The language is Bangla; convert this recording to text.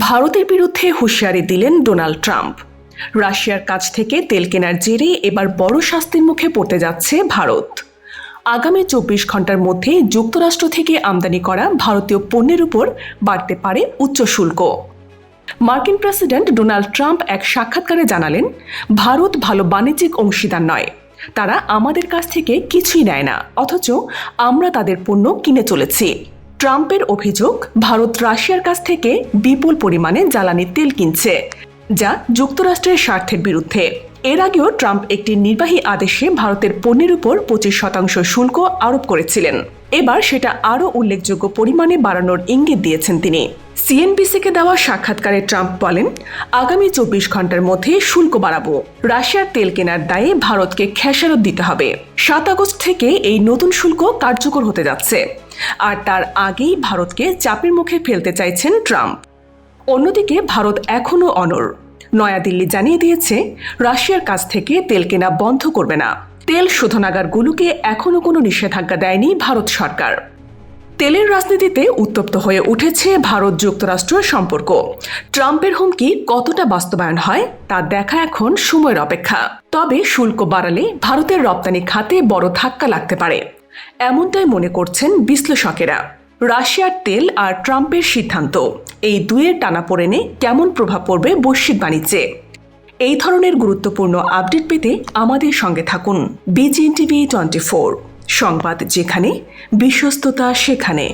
ভারতের বিরুদ্ধে হুঁশিয়ারি দিলেন ডোনাল্ড ট্রাম্প। রাশিয়ার কাছ থেকে তেল কেনার জেরে এবার বড় শাস্তির মুখে পড়তে যাচ্ছে ভারত। আগামী ২৪ ঘন্টার মধ্যে যুক্তরাষ্ট্র থেকে আমদানি করা ভারতীয় পণ্যের উপর বাড়তে পারে উচ্চ শুল্ক। মার্কিন প্রেসিডেন্ট ডোনাল্ড ট্রাম্প এক সাক্ষাৎকারে জানালেন, ভারত ভালো বাণিজ্যিক অংশীদার নয়, তারা আমাদের কাছ থেকে কিছুই নেয় না, অথচ আমরা তাদের পণ্য কিনে চলেছি। ট্রাম্পের অভিযোগ, ভারত রাশিয়ার কাছ থেকে বিপুল পরিমাণে জ্বালানি তেল কিনছে, যা যুক্তরাষ্ট্রের স্বার্থের বিরুদ্ধে। এর আগেও ট্রাম্প একটি নির্বাহী আদেশে ভারতের পণ্যের উপর ২৫% শুল্ক আরোপ করেছিলেন। এবার সেটা আরও উল্লেখযোগ্য পরিমাণে বাড়ানোর ইঙ্গিত দিয়েছেন তিনি। সিএনবিসিকে দেওয়া সাক্ষাৎকারে ট্রাম্প বলেন, আগামী ২৪ ঘন্টার মধ্যে শুল্ক বাড়াবো। রাশিয়ার তেল কেনার দায়ে ভারতকে খেসারত দিতে হবে। ৭ আগস্ট থেকে এই নতুন শুল্ক কার্যকর হতে যাচ্ছে, আর তার আগেই ভারতকে চাপের মুখে ফেলতে চাইছেন ট্রাম্প। অন্যদিকে ভারত এখনও অনড়। নয়াদিল্লি জানিয়ে দিয়েছে, রাশিয়ার কাছ থেকে তেল কেনা বন্ধ করবে না। তেল শোধনাগারগুলোকে এখনও কোনো নিষেধাজ্ঞা দেয়নি ভারত সরকার। তেলের রাজনীতিতে উত্তপ্ত হয়ে উঠেছে ভারত যুক্তরাষ্ট্র সম্পর্ক। ট্রাম্পের হুমকি কতটা বাস্তবায়ন হয় তা দেখা এখন সময়ের অপেক্ষা। তবে শুল্ক বাড়ালে ভারতের রপ্তানি খাতে বড় ধাক্কা লাগতে পারে, এমনটাই মনে করছেন বিশ্লেষকেরা। রাশিয়ার তেল আর ট্রাম্পের সিদ্ধান্ত, এই দুয়ের টানাপোড়েনে কেমন প্রভাব পড়বে বৈশ্বিক বাণিজ্যে? এই ধরনের গুরুত্বপূর্ণ আপডেট পেতে আমাদের সঙ্গে থাকুন। BGN TV 24, সংবাদ যেখানে, বিশ্বস্ততা সেখানে।